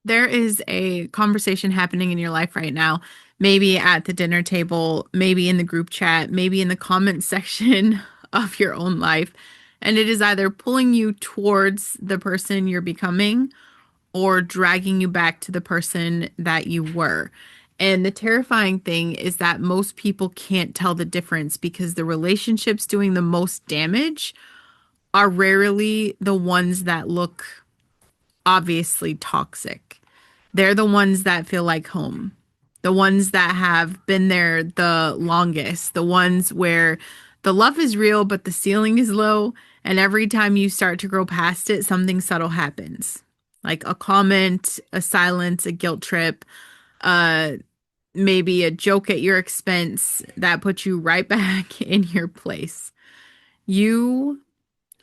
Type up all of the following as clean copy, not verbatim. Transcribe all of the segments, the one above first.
There is a conversation happening in your life right now, maybe at the dinner table, maybe in the group chat, maybe in the comment section of your own life. And it is either pulling you towards the person you're becoming or dragging you back to the person that you were. And the terrifying thing is that most people can't tell the difference because the relationships doing the most damage are rarely the ones that look obviously toxic. They're the ones that feel like home, the ones that have been there the longest, the ones where the love is real, but the ceiling is low. And every time you start to grow past it, something subtle happens like a comment, a silence, a guilt trip, uh, maybe a joke at your expense that puts you right back in your place. You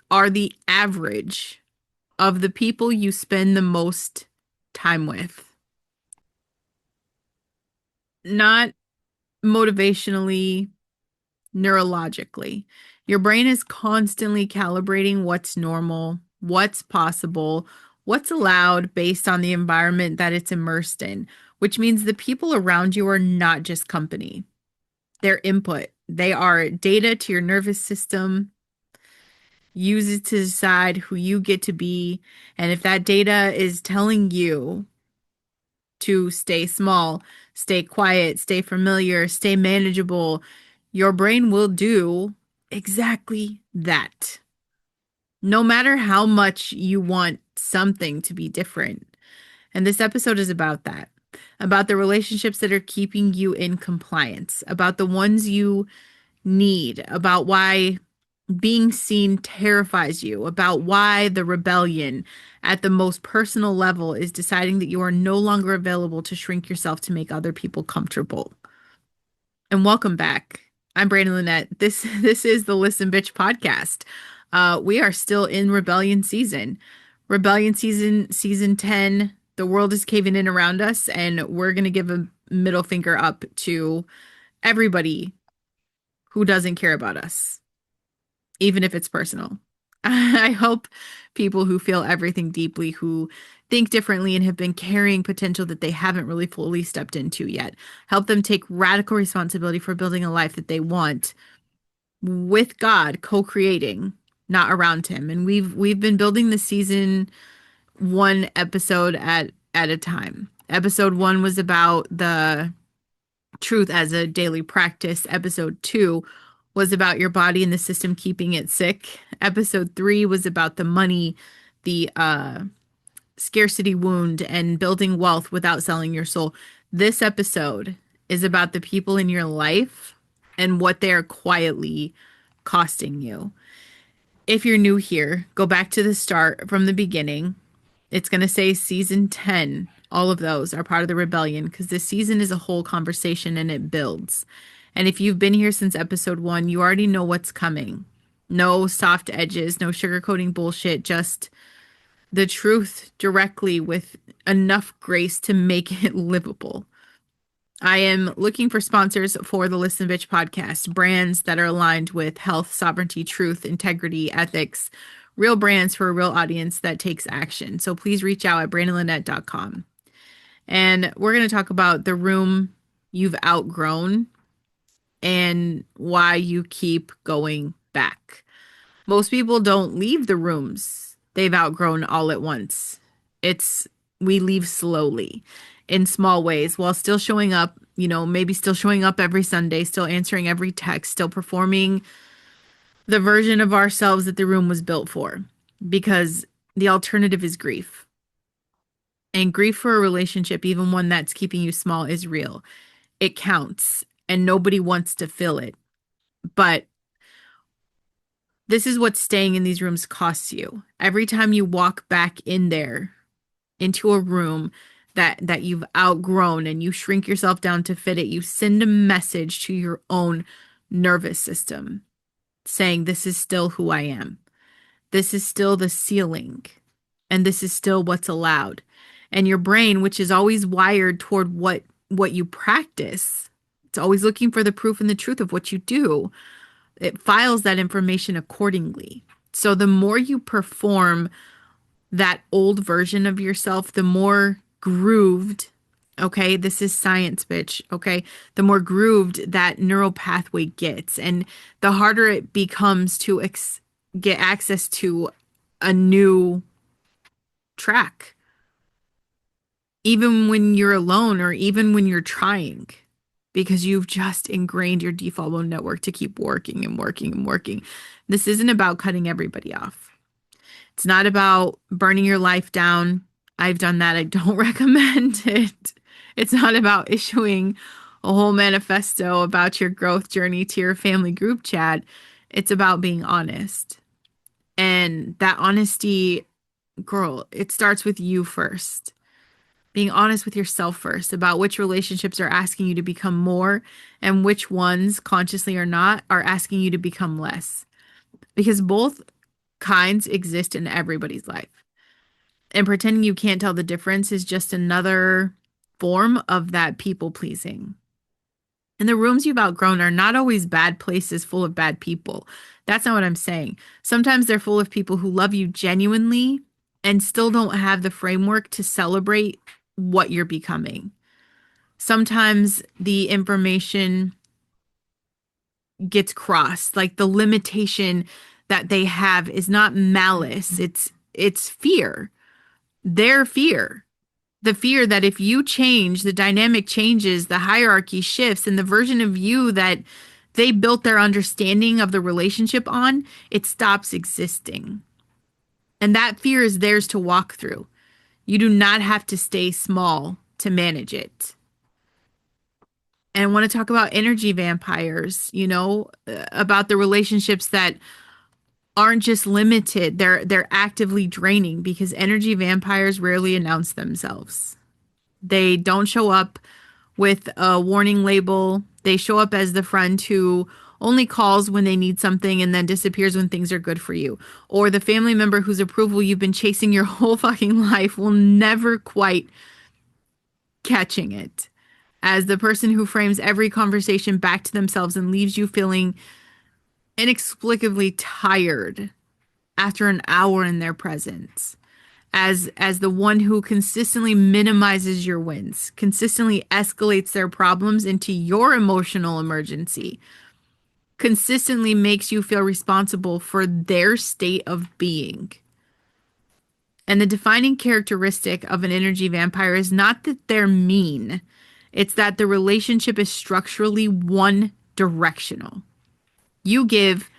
are the average of the people you spend the most time with. Not motivationally, neurologically. Your brain is constantly calibrating what's normal, what's possible, what's allowed based on the environment that it's immersed in, which means the people around you are not just company. They're input. They are data to your nervous system. Use it to decide who you get to be. And if that data is telling you to stay small, stay quiet, stay familiar, stay manageable, your brain will do exactly that. No matter how much you want something to be different. And this episode is about that. About the relationships that are keeping you in compliance, about the ones you need, about why being seen terrifies you, about why the rebellion at the most personal level is deciding that you are no longer available to shrink yourself to make other people comfortable. And welcome back. I'm Brandon Lynette. This is the Listen Bitch podcast. We are still in rebellion season. Rebellion season 10. The world is caving in around us, and we're gonna give a middle finger up to everybody who doesn't care about us, even if it's personal. I hope people who feel everything deeply, who think differently and have been carrying potential that they haven't really fully stepped into yet, help them take radical responsibility for building a life that they want with God, co-creating, not around him. And we've been building the season one episode at a time. Episode 1 was about the truth as a daily practice. Episode 2 was about your body and the system keeping it sick. Episode 3 was about the money, the scarcity wound, and building wealth without selling your soul. This episode is about the people in your life and what they are quietly costing you. If you're new here, go back to the start from the beginning. It's going to say season 10. All of those are part of the rebellion because this season is a whole conversation and it builds. And if you've been here since episode 1, you already know what's coming. No soft edges, no sugarcoating bullshit, just the truth directly with enough grace to make it livable. I am looking for sponsors for the Listen Bitch podcast, brands that are aligned with health, sovereignty, truth, integrity, ethics, real brands for a real audience that takes action. So please reach out at brandonlynette.com. And we're going to talk about the room you've outgrown and why you keep going back. Most people don't leave the rooms they've outgrown all at once. It's we leave slowly in small ways while still showing up, maybe still showing up every Sunday, still answering every text, still performing the version of ourselves that the room was built for. Because the alternative is grief. And grief for a relationship, even one that's keeping you small, is real. It counts, and nobody wants to feel it. But this is what staying in these rooms costs you. Every time you walk back in there into a room that you've outgrown and you shrink yourself down to fit it, you send a message to your own nervous system saying, this is still who I am. This is still the ceiling. And this is still what's allowed. And your brain, which is always wired toward what you practice, it's always looking for the proof and the truth of what you do. It files that information accordingly. So the more you perform that old version of yourself, the more grooved, okay, this is science, bitch, okay, the more grooved that neural pathway gets, and the harder it becomes to get access to a new track, even when you're alone or even when you're trying, because you've just ingrained your default mode network to keep working and working and working. This isn't about cutting everybody off. It's not about burning your life down. I've done that. I don't recommend it. It's not about issuing a whole manifesto about your growth journey to your family group chat. It's about being honest. And that honesty, girl, it starts with you first. Being honest with yourself first about which relationships are asking you to become more and which ones, consciously or not, are asking you to become less. Because both kinds exist in everybody's life. And pretending you can't tell the difference is just another form of that people pleasing. And the rooms you've outgrown are not always bad places full of bad people. That's not what I'm saying. Sometimes they're full of people who love you genuinely and still don't have the framework to celebrate what you're becoming. Sometimes the information gets crossed, like the limitation that they have is not malice, it's fear. Their fear. The fear that if you change, the dynamic changes, the hierarchy shifts, and the version of you that they built their understanding of the relationship on, it stops existing. And that fear is theirs to walk through. You do not have to stay small to manage it. And I want to talk about energy vampires, about the relationships that aren't just limited, they're actively draining because energy vampires rarely announce themselves. They don't show up with a warning label. They show up as the friend who only calls when they need something and then disappears when things are good for you. Or the family member whose approval you've been chasing your whole fucking life will never quite catching it. As the person who frames every conversation back to themselves and leaves you feeling inexplicably tired after an hour in their presence. As the one who consistently minimizes your wins, consistently escalates their problems into your emotional emergency, consistently makes you feel responsible for their state of being. And the defining characteristic of an energy vampire is not that they're mean, it's that the relationship is structurally one directional. You give,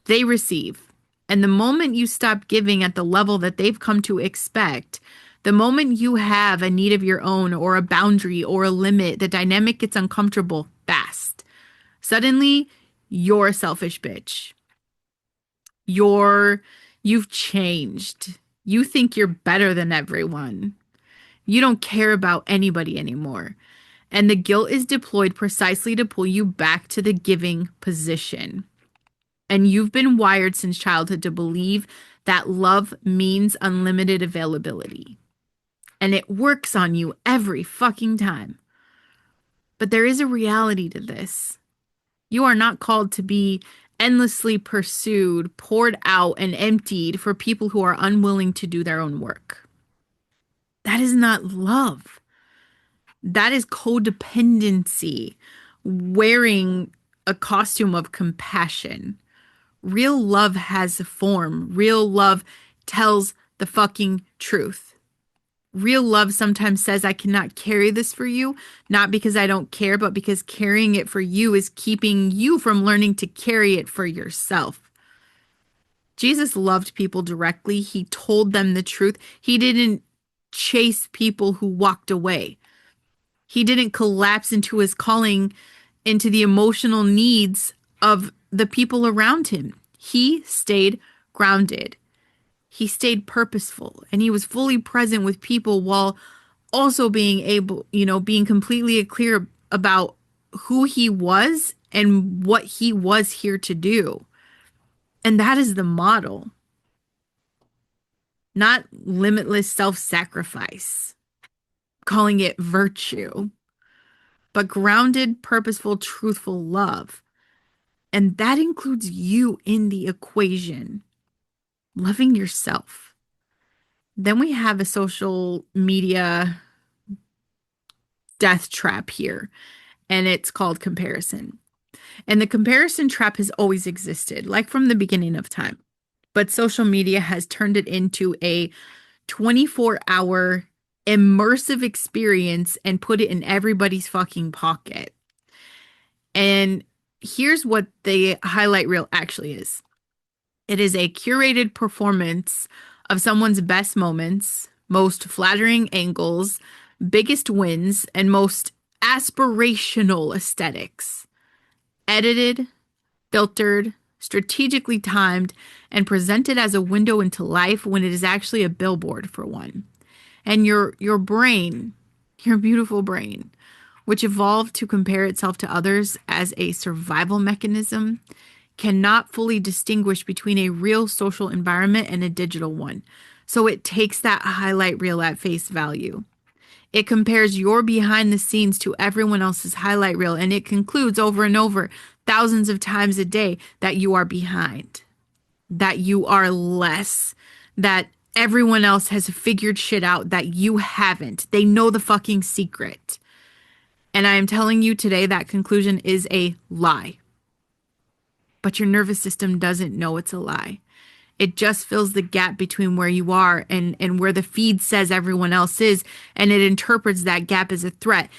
they receive. And the moment you stop giving at the level that they've come to expect, the moment you have a need of your own or a boundary or a limit, the dynamic gets uncomfortable fast. Suddenly, you're a selfish bitch. You've changed. You think you're better than everyone. You don't care about anybody anymore. And the guilt is deployed precisely to pull you back to the giving position. And you've been wired since childhood to believe that love means unlimited availability. And it works on you every fucking time. But there is a reality to this. You are not called to be endlessly pursued, poured out, and emptied for people who are unwilling to do their own work. That is not love. That is codependency, wearing a costume of compassion. Real love has a form. Real love tells the fucking truth. Real love sometimes says, I cannot carry this for you, not because I don't care, but because carrying it for you is keeping you from learning to carry it for yourself. Jesus loved people directly. He told them the truth. He didn't chase people who walked away. He didn't collapse into his calling, into the emotional needs of the people around him. He stayed grounded. He stayed purposeful, and he was fully present with people while also being able, being completely clear about who he was and what he was here to do. And that is the model, not limitless self-sacrifice, calling it virtue, but grounded, purposeful, truthful love. And that includes you in the equation, loving yourself. Then we have a social media. death trap here, and it's called comparison. And the comparison trap has always existed, like from the beginning of time. But social media has turned it into a 24-hour immersive experience and put it in everybody's fucking pocket. And here's what the highlight reel actually is. It is a curated performance of someone's best moments, most flattering angles, biggest wins, and most aspirational aesthetics. Edited, filtered, strategically timed, and presented as a window into life when it is actually a billboard for one. And your brain, your beautiful brain, which evolved to compare itself to others as a survival mechanism, cannot fully distinguish between a real social environment and a digital one. So it takes that highlight reel at face value. It compares your behind the scenes to everyone else's highlight reel, and it concludes over and over, thousands of times a day, that you are behind, that you are less, that everyone else has figured shit out that you haven't. They know the fucking secret. And I am telling you today that conclusion is a lie. But your nervous system doesn't know it's a lie. It just fills the gap between where you are and where the feed says everyone else is, and it interprets that gap as a threat.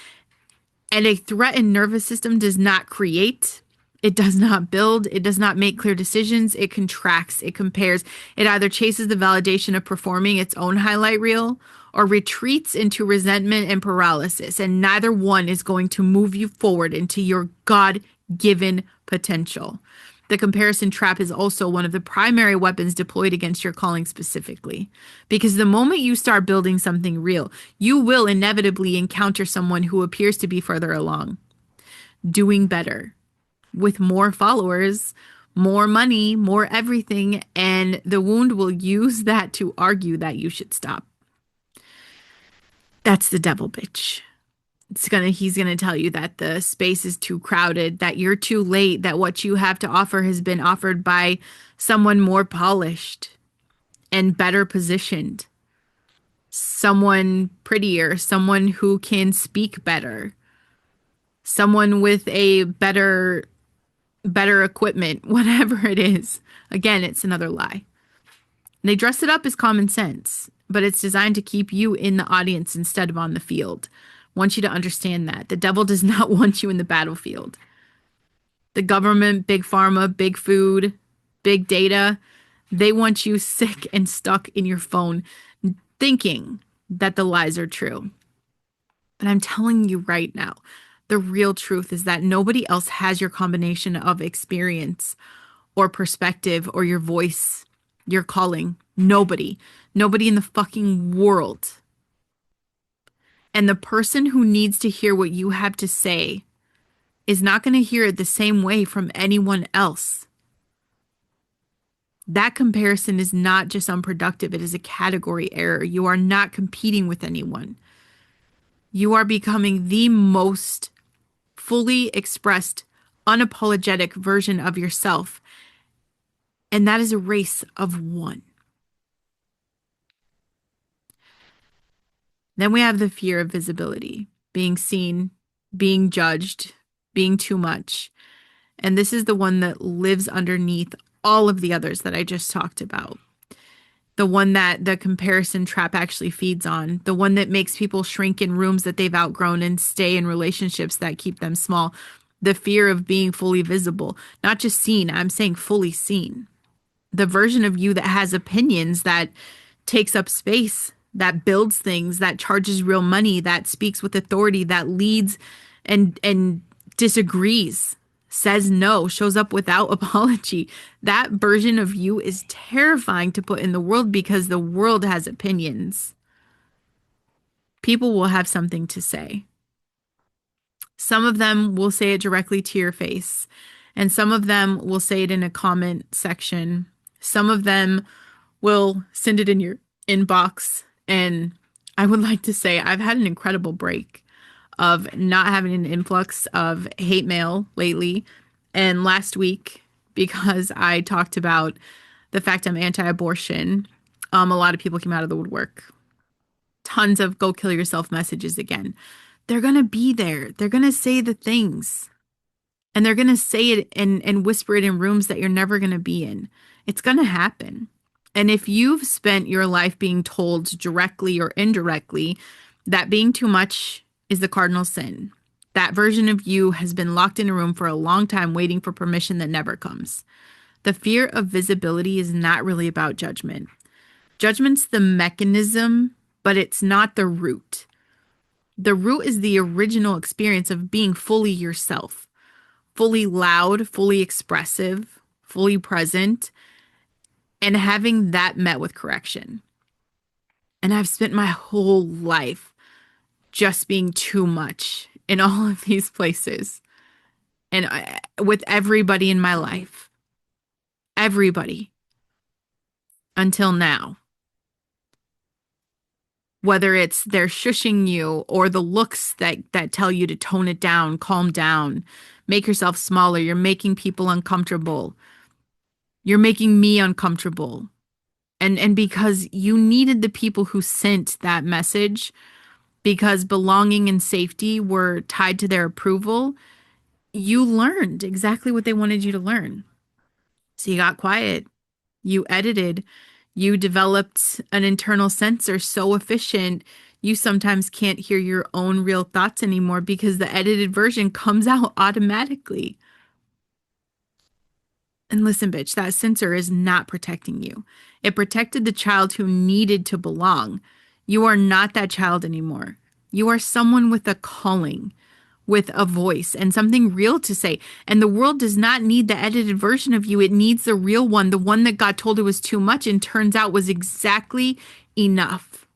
And a threatened nervous system does not create, it does not build, it does not make clear decisions, it contracts, it compares. It either chases the validation of performing its own highlight reel or retreats into resentment and paralysis. And neither one is going to move you forward into your God-given potential. The comparison trap is also one of the primary weapons deployed against your calling specifically. Because the moment you start building something real, you will inevitably encounter someone who appears to be further along, doing better, with more followers, more money, more everything, and the wound will use that to argue that you should stop. That's the devil, bitch. He's gonna tell you that the space is too crowded, that you're too late, that what you have to offer has been offered by someone more polished and better positioned, someone prettier, someone who can speak better, someone with a better equipment, whatever it is. Again, it's another lie. They dress it up as common sense, but it's designed to keep you in the audience instead of on the field. I want you to understand that. The devil does not want you in the battlefield. The government, big pharma, big food, big data, they want you sick and stuck in your phone thinking that the lies are true. But I'm telling you right now, the real truth is that nobody else has your combination of experience or perspective or your voice, your calling. Nobody. Nobody in the fucking world. And the person who needs to hear what you have to say is not going to hear it the same way from anyone else. That comparison is not just unproductive, it is a category error. You are not competing with anyone. You are becoming the most fully expressed, unapologetic version of yourself. And that is a race of one. Then we have the fear of visibility, being seen, being judged, being too much. And this is the one that lives underneath all of the others that I just talked about. The one that the comparison trap actually feeds on. The one that makes people shrink in rooms that they've outgrown and stay in relationships that keep them small. The fear of being fully visible, not just seen, I'm saying fully seen. The version of you that has opinions, that takes up space, that builds things, that charges real money, that speaks with authority, that leads and disagrees, says no, shows up without apology. That version of you is terrifying to put in the world because the world has opinions. People will have something to say. Some of them will say it directly to your face, and some of them will say it in a comment section. Some of them will send it in your inbox. And I would like to say I've had an incredible break of not having an influx of hate mail lately. And last week, because I talked about the fact I'm anti-abortion, a lot of people came out of the woodwork. Tons of go kill yourself messages again. They're going to be there. They're going to say the things. And they're going to say it and whisper it in rooms that you're never going to be in. It's going to happen. And if you've spent your life being told directly or indirectly that being too much is the cardinal sin, that version of you has been locked in a room for a long time waiting for permission that never comes. The fear of visibility is not really about judgment. Judgment's the mechanism, but it's not the root. The root is the original experience of being fully yourself, fully loud, fully expressive, fully present, and having that met with correction. And I've spent my whole life just being too much in all of these places and with everybody in my life, everybody until now. Whether it's they're shushing you or the looks that tell you to tone it down, calm down, make yourself smaller, you're making people uncomfortable. You're making me uncomfortable. And because you needed the people who sent that message because belonging and safety were tied to their approval, you learned exactly what they wanted you to learn. So you got quiet, you edited, you developed an internal sensor so efficient you sometimes can't hear your own real thoughts anymore because the edited version comes out automatically. And listen, bitch, that sensor is not protecting you. It protected the child who needed to belong. You are not that child anymore. You are someone with a calling, with a voice, and something real to say. And the world does not need the edited version of you. It needs the real one, the one that God told it was too much and turns out was exactly enough.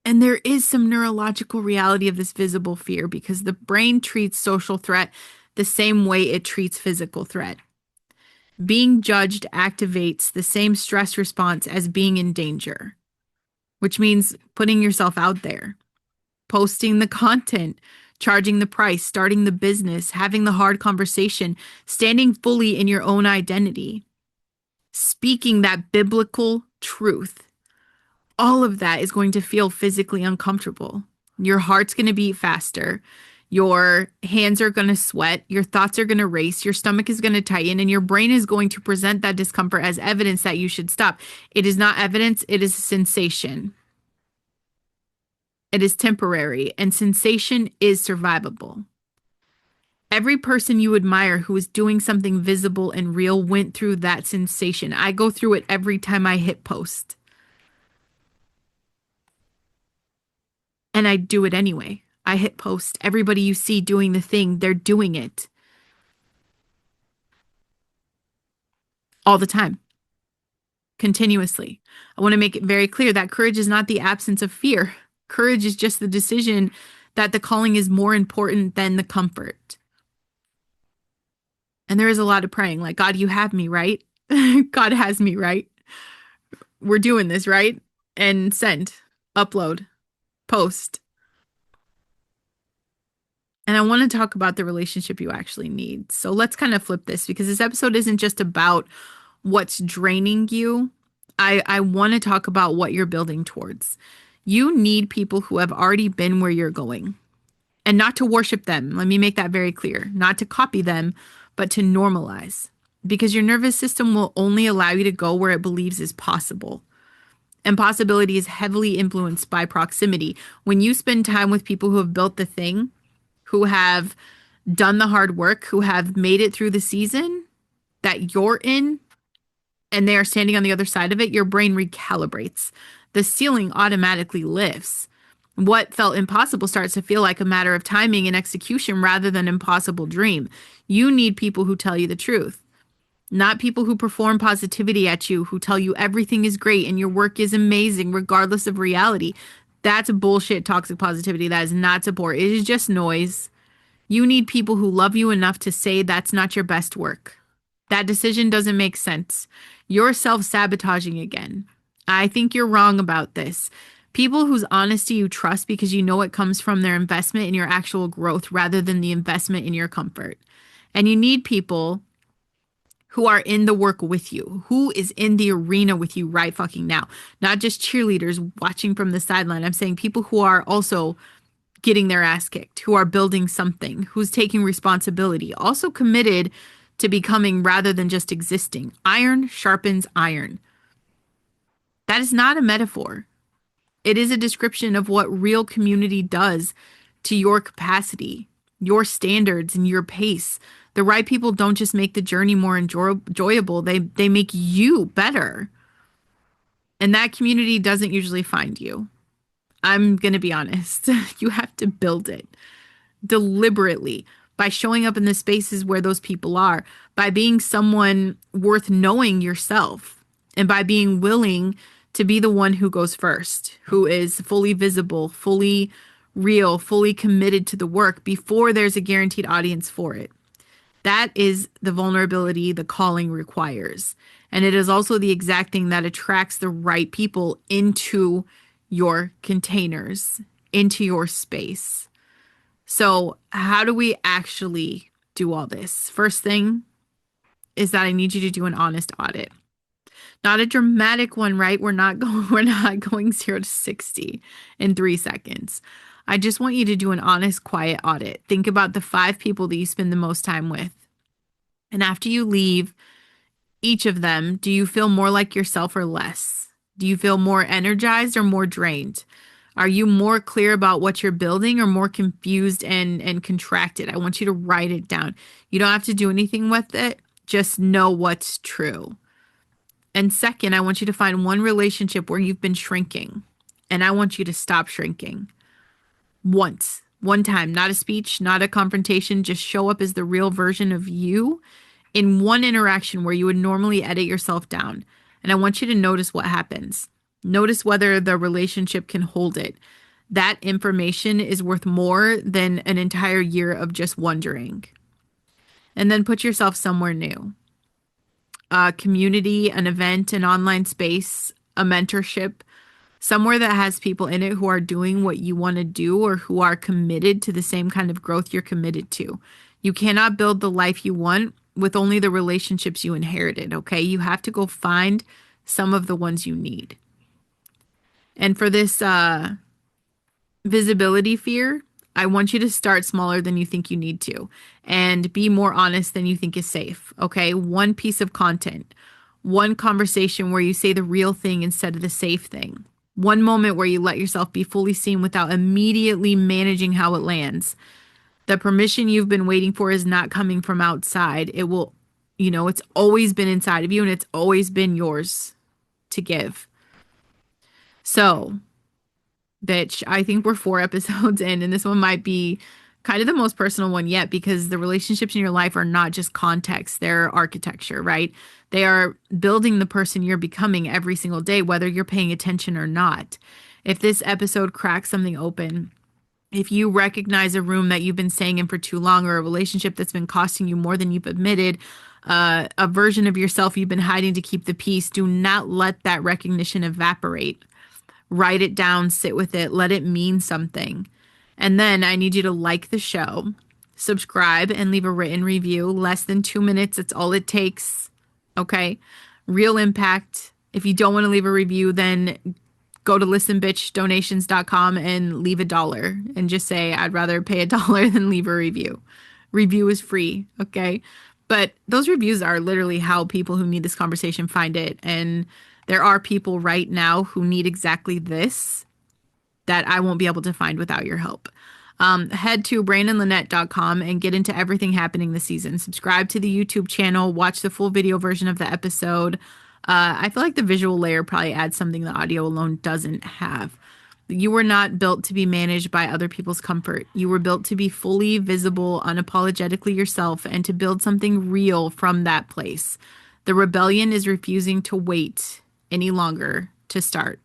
And there is some neurological reality of this visible fear because the brain treats social threat the same way it treats physical threat. Being judged activates the same stress response as being in danger, which means putting yourself out there, posting the content, charging the price, starting the business, having the hard conversation, standing fully in your own identity, speaking that biblical truth. All of that is going to feel physically uncomfortable. Your heart's going to beat faster. Your hands are going to sweat. Your thoughts are going to race. Your stomach is going to tighten, and your brain is going to present that discomfort as evidence that you should stop. It is not evidence, it is a sensation. It is temporary, and sensation is survivable. Every person you admire who is doing something visible and real went through that sensation. I go through it every time I hit post. And I do it anyway. I hit post. Everybody you see doing the thing, they're doing it all the time, continuously. I want to make it very clear that courage is not the absence of fear. Courage is just the decision that the calling is more important than the comfort. And there is a lot of praying, like, God, you have me, right? God has me, right? We're doing this, right? And send, upload, post. And I want to talk about the relationship you actually need. So let's kind of flip this because this episode isn't just about what's draining you. I want to talk about what you're building towards. You need people who have already been where you're going and not to worship them. Let me make that very clear. Not to copy them, but to normalize because your nervous system will only allow you to go where it believes is possible. And possibility is heavily influenced by proximity. When you spend time with people who have built the thing, who have done the hard work, who have made it through the season that you're in, and they are standing on the other side of it, your brain recalibrates. The ceiling automatically lifts. What felt impossible starts to feel like a matter of timing and execution rather than an impossible dream. You need people who tell you the truth, not people who perform positivity at you, who tell you everything is great and your work is amazing regardless of reality. That's bullshit toxic positivity. That is not support. It is just noise. You need people who love you enough to say that's not your best work. That decision doesn't make sense. You're self-sabotaging again. I think you're wrong about this. People whose honesty you trust because you know it comes from their investment in your actual growth rather than the investment in your comfort. And you need people who are in the work with you, who is in the arena with you right fucking now. Not just cheerleaders watching from the sideline. I'm saying people who are also getting their ass kicked, who are building something, who's taking responsibility, also committed to becoming rather than just existing. Iron sharpens iron. That is not a metaphor. It is a description of what real community does to your capacity, your standards, and your pace. The right people don't just make the journey more enjoyable, they make you better. And that community doesn't usually find you. I'm going to be honest. You have to build it deliberately by showing up in the spaces where those people are, by being someone worth knowing yourself, and by being willing to be the one who goes first, who is fully visible, fully real, fully committed to the work before there's a guaranteed audience for it. That is the vulnerability the calling requires. And it is also the exact thing that attracts the right people into your containers, into your space. So, how do we actually do all this? First thing is that I need you to do an honest audit. Not a dramatic one, right? We're not going 0 to 60 in 3 seconds. I just want you to do an honest, quiet audit. Think about the 5 people that you spend the most time with. And after you leave each of them, do you feel more like yourself or less? Do you feel more energized or more drained? Are you more clear about what you're building or more confused and contracted? I want you to write it down. You don't have to do anything with it. Just know what's true. And second, I want you to find one relationship where you've been shrinking. And I want you to stop shrinking. Once, one time, not a speech, not a confrontation. Just show up as the real version of you in one interaction where you would normally edit yourself down. And I want you to notice what happens. Notice whether the relationship can hold it. That information is worth more than an entire year of just wondering. And then put yourself somewhere new. A community, an event, an online space, a mentorship, somewhere that has people in it who are doing what you want to do or who are committed to the same kind of growth you're committed to. You cannot build the life you want with only the relationships you inherited, okay? You have to go find some of the ones you need. And for this visibility fear, I want you to start smaller than you think you need to and be more honest than you think is safe, okay? One piece of content, one conversation where you say the real thing instead of the safe thing, one moment where you let yourself be fully seen without immediately managing how it lands. The permission you've been waiting for is not coming from outside. It will, it's always been inside of you and it's always been yours to give. So, bitch, I think we're 4 episodes in, and this one might be kind of the most personal one yet because the relationships in your life are not just context, they're architecture, right? They are building the person you're becoming every single day, whether you're paying attention or not. If this episode cracks something open, if you recognize a room that you've been staying in for too long or a relationship that's been costing you more than you've admitted, a version of yourself you've been hiding to keep the peace, do not let that recognition evaporate. Write it down, sit with it, let it mean something. And then I need you to like the show, subscribe, and leave a written review. Less than 2 minutes, that's all it takes. Okay? Real impact. If you don't want to leave a review, then go to listenbitchdonations.com and leave $1 and just say, I'd rather pay $1 than leave a review. Review is free, okay? But those reviews are literally how people who need this conversation find it. And there are people right now who need exactly this that I won't be able to find without your help. Head to brandonlynette.com and get into everything happening this season. Subscribe to the YouTube channel. Watch the full video version of the episode. I feel like the visual layer probably adds something the audio alone doesn't have. You were not built to be managed by other people's comfort. You were built to be fully visible, unapologetically yourself, and to build something real from that place. The rebellion is refusing to wait any longer to start.